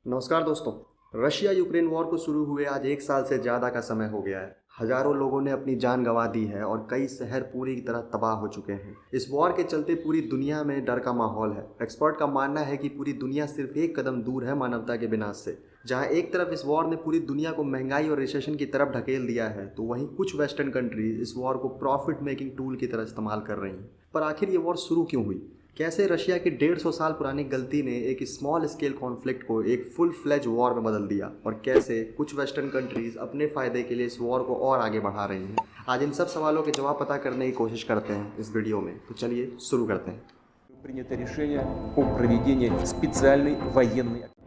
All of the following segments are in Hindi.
नमस्कार दोस्तों। रशिया यूक्रेन वॉर को शुरू हुए आज एक साल से ज़्यादा का समय हो गया है। हजारों लोगों ने अपनी जान गंवा दी है और कई शहर पूरी तरह तबाह हो चुके हैं। इस वॉर के चलते पूरी दुनिया में डर का माहौल है। एक्सपर्ट का मानना है कि पूरी दुनिया सिर्फ एक कदम दूर है मानवता के विनाश से। जहां एक तरफ इस वॉर ने पूरी दुनिया को महंगाई और रिसेशन की तरफ ढकेल दिया है, तो वहीं कुछ वेस्टर्न कंट्रीज इस वॉर को प्रॉफिट मेकिंग टूल की तरह इस्तेमाल कर रही हैं। पर आखिर ये वॉर शुरू क्यों हुई? कैसे रशिया की 150 साल पुरानी गलती ने एक स्मॉल स्केल कॉन्फ्लिक्ट को एक फुल फ्लेज वॉर में बदल दिया, और कैसे कुछ वेस्टर्न कंट्रीज अपने फ़ायदे के लिए इस वॉर को और आगे बढ़ा रही हैं? आज इन सब सवालों के जवाब पता करने की कोशिश करते हैं इस वीडियो में। तो चलिए शुरू करते हैं। Принято решение о проведении специальной военной операции.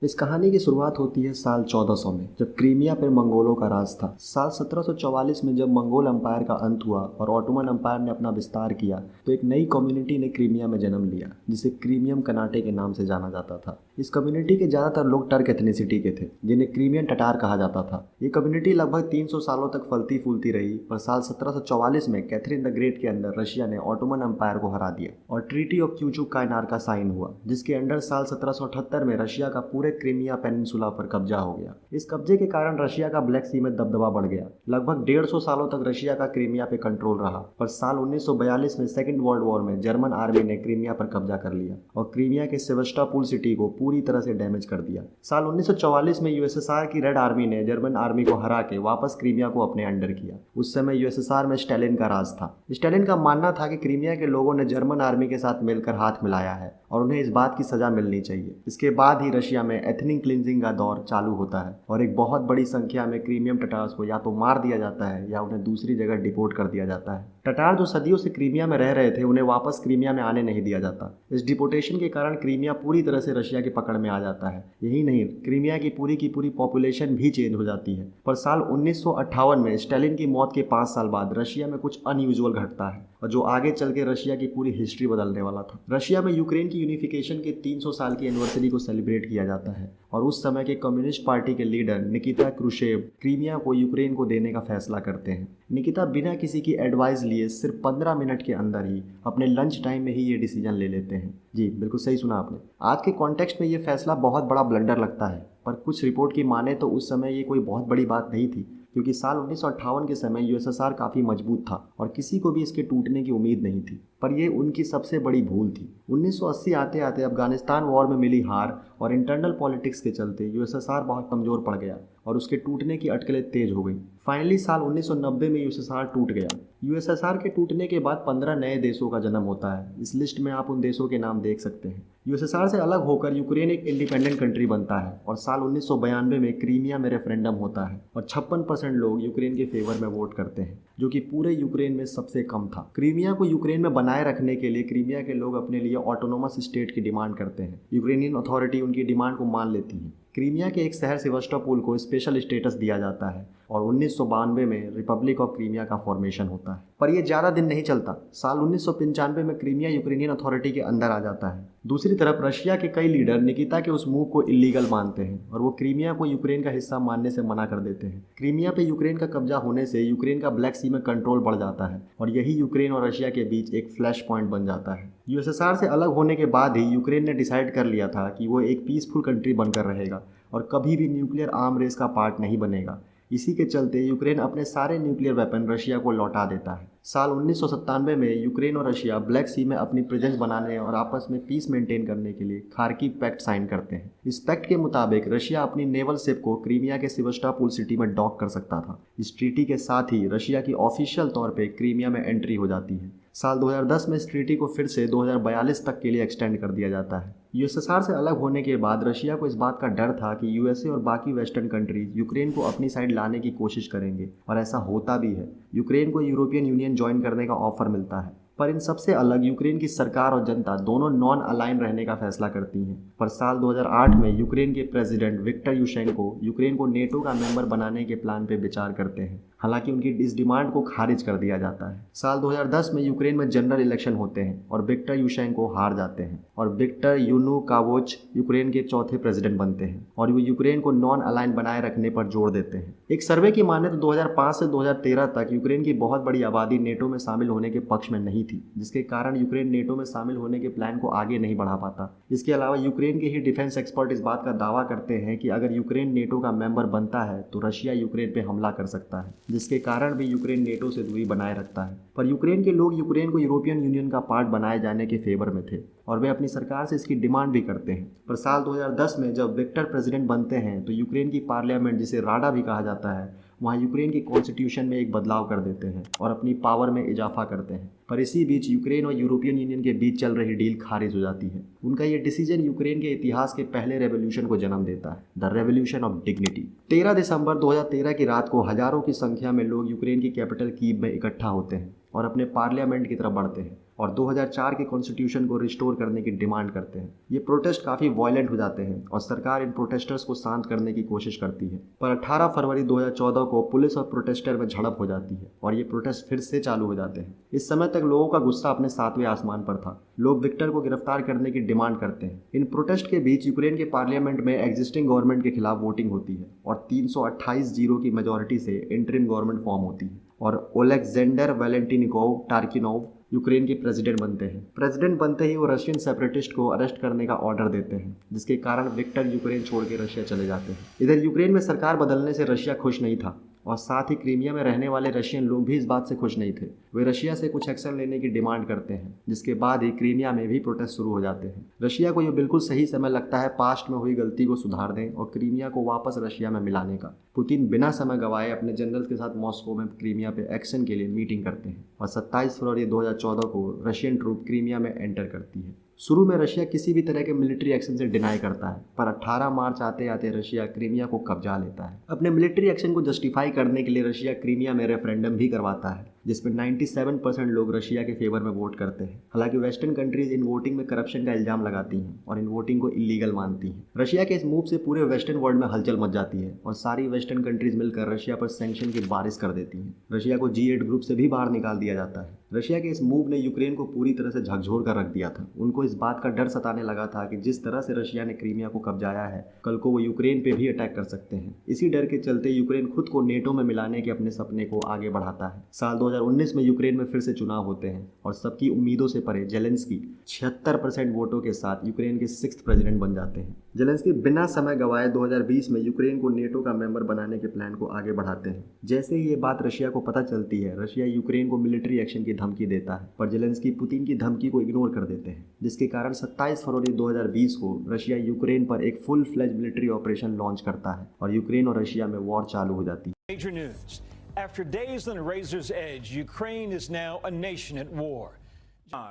इस कहानी की शुरुआत होती है साल 1400 में, जब क्रीमिया पर मंगोलों का राज था। साल 1744 में जब मंगोल एम्पायर का अंत हुआ और ऑटोमन एम्पायर ने अपना विस्तार किया, तो एक नई कम्युनिटी ने क्रीमिया में जन्म लिया, जिसे क्रीमियम कनाटे के नाम से जाना जाता था। इस कम्युनिटी के ज़्यादातर लोग टर्क एथनिसिटी के थे, जिन्हें क्रीमियन टटार कहा जाता था। ये कम्युनिटी लगभग 300 सालों तक फलती फूलती रही, पर साल 1744 में कैथरीन द ग्रेट के अंदर रशिया ने ऑटोमन एम्पायर को हरा दिया और ट्रीटी ऑफ क्यूचुक कायनार का साइन हुआ, जिसके अंडर साल 1778 में रशिया का पूरे क्रीमिया पेनिनसुला पर कब्जा हो गया। इस कब्जे के कारण रशिया का ब्लैक सी में दबदबा बढ़ गया। लगभग 150 सालों तक रशिया का क्रीमिया पे कंट्रोल रहा, पर साल 1942 में सेकेंड वर्ल्ड वॉर में जर्मन आर्मी ने क्रीमिया पर कब्जा कर लिया और क्रीमिया के सेवस्टोपोल सिटी को पूरी तरह से डैमेज कर दिया। साल 1944 में यूएसएसआर की रेड आर्मी ने जर्मन आर्मी को हरा के वापस क्रीमिया को अपने अंडर किया। उस समय यूएसएसआर में स्टालिन का राज था। स्टालिन का मानना था कि क्रीमिया के लोगों ने जर्मन आर्मी के साथ मिलकर हाथ मिलाया है और उन्हें इस बात की सजा मिलनी चाहिए। इसके बाद ही रशिया में एथनिक क्लिंजिंग का दौर चालू होता है और एक बहुत बड़ी संख्या में क्रीमियम टटार्स को या तो मार दिया जाता है या उन्हें दूसरी जगह डिपोर्ट कर दिया जाता है। टटार जो सदियों से क्रीमिया में रह रहे थे, उन्हें वापस क्रीमिया में आने नहीं दिया जाता। इस डिपोर्टेशन के कारण क्रीमिया पूरी तरह से रशिया की पकड़ में आ जाता है। यही नहीं, क्रीमिया की पूरी पॉपुलेशन भी चेंज हो जाती है। पर साल 1958 में स्टालिन की मौत के 5 साल बाद रशिया में कुछ अनयूजुअल घटता है, और जो आगे चल के रशिया की पूरी हिस्ट्री बदलने वाला था। रशिया में यूक्रेन की यूनिफिकेशन के 300 साल की एनिवर्सरी को सेलिब्रेट किया जाता है, और उस समय के कम्युनिस्ट पार्टी के लीडर निकिता क्रुशेव क्रीमिया को यूक्रेन को देने का फैसला करते हैं। निकिता बिना किसी की एडवाइस लिए सिर्फ 15 मिनट के अंदर ही अपने लंच टाइम में ही ये डिसीजन ले लेते हैं। जी बिल्कुल सही सुना आपने। आज के कॉन्टेक्स्ट में ये फैसला बहुत बड़ा ब्लंडर लगता है, पर कुछ रिपोर्ट की माने तो उस समय ये कोई बहुत बड़ी बात नहीं थी, क्योंकि साल 1958 के समय यूएसएसआर काफ़ी मजबूत था और किसी को भी इसके टूटने की उम्मीद नहीं थी। पर यह उनकी सबसे बड़ी भूल थी। 1980 आते आते अफगानिस्तान वॉर में मिली हार और इंटरनल पॉलिटिक्स के चलते यूएसएसआर बहुत कमज़ोर पड़ गया और उसके टूटने की अटकलें तेज हो गई। फाइनली साल 1990 में यूएसएसआर टूट गया। यूएसएसआर के टूटने के बाद 15 नए देशों का जन्म होता है। इस लिस्ट में आप उन देशों के नाम देख सकते हैं। यूएसएसआर से अलग होकर यूक्रेन एक इंडिपेंडेंट कंट्री बनता है और साल 1992 में क्रीमिया में रेफरेंडम होता है और 56% लोग यूक्रेन के फेवर में वोट करते हैं, जो कि पूरे यूक्रेन में सबसे कम था। क्रीमिया को यूक्रेन में बनाए रखने के लिए क्रीमिया के लोग अपने लिए ऑटोनोमस स्टेट की डिमांड करते हैं। यूक्रेनियन अथॉरिटी उनकी डिमांड को मान लेती है। क्रीमिया के एक शहर सेवास्टोपोल को स्पेशल स्टेटस दिया जाता है और 1992 में रिपब्लिक ऑफ क्रीमिया का फॉर्मेशन होता है। पर यह ज़्यादा दिन नहीं चलता। साल 1995 में क्रीमिया यूक्रेनियन अथॉरिटी के अंदर आ जाता है। दूसरी तरफ रशिया के कई लीडर निकिता के उस मूव को इलीगल मानते हैं और वो क्रीमिया को यूक्रेन का हिस्सा मानने से मना कर देते हैं। क्रीमिया पे यूक्रेन का कब्जा होने से यूक्रेन का ब्लैक सी में कंट्रोल बढ़ जाता है और यही यूक्रेन और रशिया के बीच एक फ्लैश पॉइंट बन जाता है। यूएसएसआर से अलग होने के बाद ही यूक्रेन ने डिसाइड कर लिया था कि वो एक पीसफुल कंट्री बनकर रहेगा और कभी भी न्यूक्लियर आर्म रेस का पार्ट नहीं बनेगा। इसी के चलते यूक्रेन अपने सारे न्यूक्लियर वेपन रशिया को लौटा देता है। साल 1997 में यूक्रेन और रशिया ब्लैक सी में अपनी प्रेजेंस बनाने और आपस में पीस मेंटेन करने के लिए खार्किव पैक्ट साइन करते हैं। इस पैक्ट के मुताबिक रशिया अपनी नेवल शिप को क्रीमिया के सेवास्टोपोल सिटी में डॉक कर सकता था। इस ट्रीटी के साथ ही रशिया की ऑफिशियल तौर पर क्रीमिया में एंट्री हो जाती है। साल 2010 में इस ट्रीटी को फिर से 2042 तक के लिए एक्सटेंड कर दिया जाता है। यूएसएसआर से अलग होने के बाद रशिया को इस बात का डर था कि यूएसए और बाकी वेस्टर्न कंट्रीज यूक्रेन को अपनी साइड लाने की कोशिश करेंगे, और ऐसा होता भी है। यूक्रेन को यूरोपियन यूनियन ज्वाइन करने का ऑफर मिलता है, पर इन सबसे अलग यूक्रेन की सरकार और जनता दोनों नॉन अलाइन रहने का फैसला करती हैं। पर साल 2008 में यूक्रेन के प्रेसिडेंट विक्टर यूशेंको यूक्रेन को नेटो का मेंबर बनाने के प्लान पर विचार करते हैं। हालांकि उनकी इस डिमांड को खारिज कर दिया जाता है। साल 2010 में यूक्रेन में जनरल इलेक्शन होते हैं और विक्टर यूशेंको हार जाते हैं और विक्टर यानुकोविच यूक्रेन के चौथे प्रेसिडेंट बनते हैं और वो यूक्रेन को नॉन अलाइन बनाए रखने पर जोर देते हैं। एक सर्वे की माने तो 2005 से 2013 तक यूक्रेन की बहुत बड़ी आबादी नेटो में शामिल होने के पक्ष में नहीं थी, जिसके कारण यूक्रेन नेटो में शामिल होने के प्लान को आगे नहीं बढ़ा पाता। इसके अलावा यूक्रेन के ही डिफेंस एक्सपर्ट इस बात का दावा करते हैं कि अगर यूक्रेन नेटो का मेंबर बनता है तो रशिया यूक्रेन पर हमला कर सकता है, जिसके कारण भी यूक्रेन नेटो से दूरी बनाए रखता है। पर यूक्रेन के लोग यूक्रेन को यूरोपियन यूनियन का पार्ट बनाए जाने के फेवर में थे और वे अपनी सरकार से इसकी डिमांड भी करते हैं। पर साल 2010 में जब विक्टर प्रेसिडेंट बनते हैं तो यूक्रेन की पार्लियामेंट, जिसे राडा भी कहा जाता है, वहाँ यूक्रेन की कॉन्स्टिट्यूशन में एक बदलाव कर देते हैं और अपनी पावर में इजाफा करते हैं। पर इसी बीच यूक्रेन और यूरोपियन यूनियन के बीच चल रही डील खारिज हो जाती है। उनका ये डिसीजन यूक्रेन के इतिहास के पहले रेवोल्यूशन को जन्म देता है, द रेवोल्यूशन ऑफ डिग्निटी। 13 दिसंबर 2013 की रात को हजारों की संख्या में लोग यूक्रेन की कैपिटल कीव में इकट्ठा होते हैं और अपने पार्लियामेंट की तरफ बढ़ते हैं और 2004 के कॉन्स्टिट्यूशन को रिस्टोर करने की डिमांड करते हैं। ये प्रोटेस्ट काफ़ी वायलेंट हो जाते हैं और सरकार इन प्रोटेस्टर्स को शांत करने की कोशिश करती है। पर 18 फरवरी 2014 को पुलिस और प्रोटेस्टर में झड़प हो जाती है और ये प्रोटेस्ट फिर से चालू हो जाते हैं। इस समय तक लोगों का गुस्सा अपने 7वें आसमान पर था। लोग विक्टर को गिरफ्तार करने की डिमांड करते हैं। इन प्रोटेस्ट के बीच यूक्रेन के पार्लियामेंट में एग्जिस्टिंग गवर्नमेंट के खिलाफ वोटिंग होती है और 328-0 की मेजोरिटी से इंटरिम गवर्नमेंट फॉर्म होती है और ओलेक्जेंडर वैलेंटिनिकोव टार्किनोव यूक्रेन के प्रेसिडेंट बनते हैं। प्रेसिडेंट बनते ही वो रशियन सेपरेटिस्ट को अरेस्ट करने का ऑर्डर देते हैं, जिसके कारण विक्टर यूक्रेन छोड़ के रशिया चले जाते हैं। इधर यूक्रेन में सरकार बदलने से रशिया खुश नहीं था और साथ ही क्रीमिया में रहने वाले रशियन लोग भी इस बात से खुश नहीं थे। वे रशिया से कुछ एक्शन लेने की डिमांड करते हैं, जिसके बाद ही क्रीमिया में भी प्रोटेस्ट शुरू हो जाते हैं। रशिया को यह बिल्कुल सही समय लगता है पास्ट में हुई गलती को सुधार दें और क्रीमिया को वापस रशिया में मिलाने का। पुतिन बिना समय गवाए अपने जनरल के साथ मॉस्को में क्रीमिया पे एक्शन के लिए मीटिंग करते हैं और 27 फरवरी 2014 को रशियन ट्रूप क्रीमिया में एंटर करती है। शुरू में रशिया किसी भी तरह के मिलिट्री एक्शन से डिनाई करता है, पर 18 मार्च आते आते रशिया क्रीमिया को कब्जा लेता है। अपने मिलिट्री एक्शन को जस्टिफाई करने के लिए रशिया क्रीमिया में रेफरेंडम भी करवाता है, जिसमें 97% लोग रशिया के फेवर में वोट करते हैं। हालांकि वेस्टर्न कंट्रीज इन वोटिंग में करप्शन का इल्जाम लगाती हैं और इन वोटिंग को इलीगल मानती हैं। रशिया के इस मूव से पूरे वेस्टर्न वर्ल्ड में हलचल मच जाती है और सारी वेस्टर्न कंट्रीज मिलकर रशिया पर सैंक्शन की बारिश कर देती हैं। रशिया को G8 ग्रुप से भी बाहर निकाल दिया जाता है। रशिया के इस मूव ने यूक्रेन को पूरी तरह से झकझोर कर रख दिया था। उनको इस बात का डर सताने लगा था कि जिस तरह से रशिया ने क्रीमिया को कब्जाया है, कल को वो यूक्रेन पे भी अटैक कर सकते हैं। इसी डर के चलते यूक्रेन खुद को नेटो में मिलाने के अपने सपने को आगे बढ़ाता है। साल 2019 में यूक्रेन में फिर से चुनाव होते हैं और सबकी उम्मीदों से परे जेलेंस्की 76% वोटों के साथ यूक्रेन के 6th प्रेसिडेंट बन जाते हैं। जेलेंस्की बिना समय गवाए 2020 में यूक्रेन को नेटो का मेंबर बनाने के प्लान को आगे बढ़ाते हैं। जैसे ही ये बात रशिया को पता चलती है, रशिया यूक्रेन को मिलिट्री एक्शन की धमकी देता है, पर जेलेंस्की पुतिन की धमकी को इग्नोर कर देते हैं, जिसके कारण 27 फरवरी 2020 को रशिया यूक्रेन पर एक full fledge military operation launch करता है और यूक्रेन और रशिया में वॉर चालू हो जाती है। Major news. After days on the razor's edge, Ukraine is now a nation at war.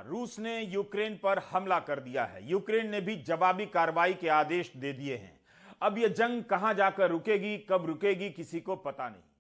रूस ने यूक्रेन पर हमला कर दिया है। यूक्रेन ने भी जवाबी कार्रवाई के आदेश दे दिए हैं। अब यह जंग कहां जाकर रुकेगी, कब रुकेगी, किसी को पता नहीं।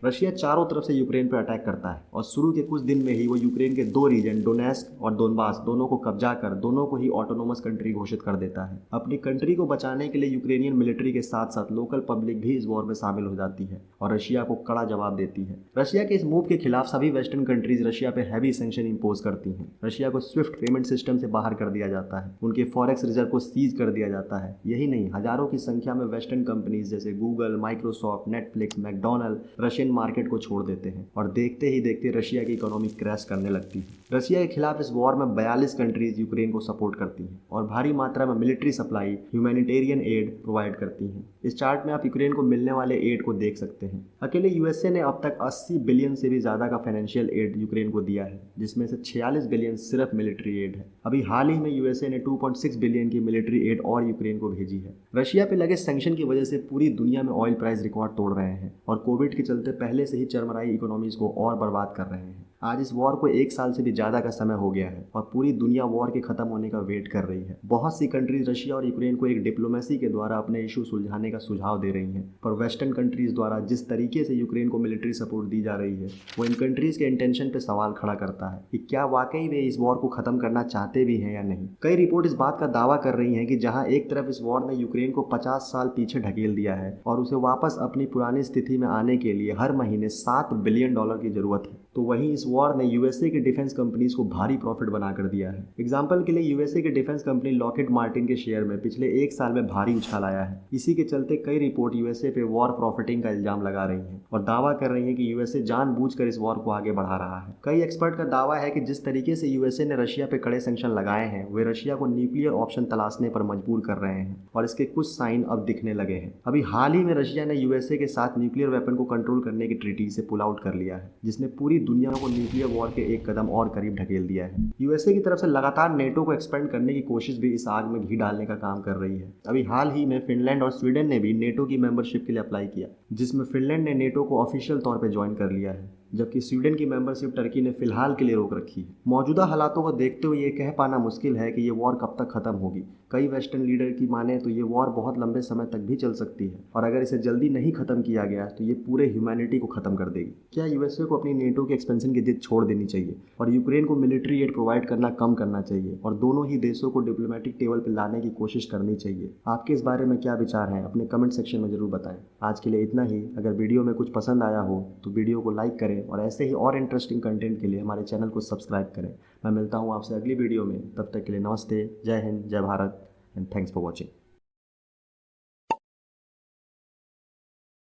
रशिया चारों तरफ से यूक्रेन पर अटैक करता है और शुरू के कुछ दिन में ही वो यूक्रेन के 2 रीजन डोनेस्क और दोनबास दोनों को कब्जा कर दोनों को ही ऑटोनोमस कंट्री घोषित कर देता है। अपनी कंट्री को बचाने के लिए यूक्रेनियन मिलिट्री के साथ साथ लोकल पब्लिक भी इस वॉर में शामिल हो जाती है और रशिया को कड़ा जवाब देती है। रशिया के इस मूव के खिलाफ सभी वेस्टर्न कंट्रीज रशिया पे हैवी सैंक्शन इंपोज करती हैं। रशिया को स्विफ्ट पेमेंट सिस्टम से बाहर कर दिया जाता है, उनके फॉरेक्स रिजर्व को सीज कर दिया जाता है। यही नहीं, हजारों की संख्या में वेस्टर्न कंपनीज जैसे Google, Microsoft, Netflix, McDonald Russian market को छोड़ देते हैं और देखते ही देखते रशिया की इकोनॉमी क्रैश करने लगती है। रशिया के खिलाफ इस वॉर में 42 कंट्रीज यूक्रेन को सपोर्ट करती हैं और भारी मात्रा में military supply, humanitarian aid provide करती हैं। इस चार्ट में आप यूक्रेन को मिलने वाले एड को देख सकते हैं। अकेले यूएसए ने अब तक 80 बिलियन से भी ज्यादा का फाइनेंशियल एड यूक्रेन को दिया है, जिसमें से 46 बिलियन सिर्फ मिलिट्री एड है। अभी हाल ही में यूएसए ने 2.6 बिलियन की मिलिट्री एड और यूक्रेन को भेजी है। रशिया पे लगे सैंक्शन की वजह से पूरी दुनिया में ऑयल प्राइस रिकॉर्ड तोड़ रहे हैं और कोविड के चलते पहले से ही चरमराई इकोनॉमीज को और बर्बाद कर रहे हैं। आज इस वॉर को 1 साल से भी ज़्यादा का समय हो गया है और पूरी दुनिया वॉर के ख़त्म होने का वेट कर रही है। बहुत सी कंट्रीज रशिया और यूक्रेन को एक डिप्लोमेसी के द्वारा अपने इशू सुलझाने का सुझाव दे रही हैं, पर वेस्टर्न कंट्रीज द्वारा जिस तरीके से यूक्रेन को मिलिट्री सपोर्ट दी जा रही है वो इन कंट्रीज के इंटेंशन पे सवाल खड़ा करता है कि क्या वाकई वे इस वॉर को ख़त्म करना चाहते भी हैं या नहीं। कई रिपोर्ट इस बात का दावा कर रही हैं कि जहां एक तरफ इस वॉर ने यूक्रेन को 50 साल पीछे ढकेल दिया है और उसे वापस अपनी पुरानी स्थिति में आने के लिए हर महीने $7 बिलियन की जरूरत है, तो वहीं इस वॉर ने यूएसए की डिफेंस कंपनीज को भारी प्रॉफिट बना कर दिया है। एग्जाम्पल के लिए यूएसए की डिफेंस कंपनी लॉकहीड मार्टिन के शेयर में पिछले 1 साल में भारी उछाल आया है। इसी के चलते कई रिपोर्ट यूएसए पे वॉर प्रॉफिटिंग का इल्जाम लगा रही हैं और दावा कर रही हैं कि यूएसए जानबूझकर इस वॉर को आगे बढ़ा रहा है। कई एक्सपर्ट का दावा है कि जिस तरीके से यूएसए ने रशिया पे कड़े सैंक्शन लगाए हैं वे रशिया को न्यूक्लियर ऑप्शन तलाशने पर मजबूर कर रहे हैं और इसके कुछ साइन अब दिखने लगे हैं। अभी हाल ही में रशिया ने यूएसए के साथ न्यूक्लियर वेपन को कंट्रोल करने की ट्रीटी से पुल आउट कर लिया है, जिसने पूरी दुनिया को न्यूक्लियर वॉर के एक कदम और करीब ढकेल दिया है। यूएसए की तरफ से लगातार नेटो को एक्सपेंड करने की कोशिश भी इस आग में घी डालने का काम कर रही है। अभी हाल ही में फिनलैंड और स्वीडन ने भी नेटो की मेंबरशिप के लिए अप्लाई किया, जिसमें फिनलैंड ने नेटो को ऑफिशियल तौर पर ज्वाइन कर लिया है, जबकि स्वीडन की मेंबरशिप टर्की ने फिलहाल के लिए रोक रखी है। मौजूदा हालातों को देखते हुए ये कह पाना मुश्किल है कि ये वॉर कब तक खत्म होगी। कई वेस्टर्न लीडर की माने तो ये वॉर बहुत लंबे समय तक भी चल सकती है और अगर इसे जल्दी नहीं खत्म किया गया तो ये पूरे ह्यूमैनिटी को खत्म कर देगी। क्या यूएसए को अपनी नेटो के एक्सपेंशन की जिद छोड़ देनी चाहिए और यूक्रेन को मिलिट्री एड प्रोवाइड करना कम करना चाहिए और दोनों ही देशों को डिप्लोमेटिक टेबल पर लाने की कोशिश करनी चाहिए? आपके इस बारे में क्या विचार हैं अपने कमेंट सेक्शन में जरूर बताएं। आज के लिए इतना ही। अगर वीडियो में कुछ पसंद आया हो तो वीडियो को लाइक करें और ऐसे ही और इंटरेस्टिंग कंटेंट के लिए हमारे चैनल को सब्सक्राइब करें। मैं मिलता हूं आपसे अगली वीडियो में, तब तक के लिए नमस्ते, जय हिंद, जय Bharat and thanks for watching.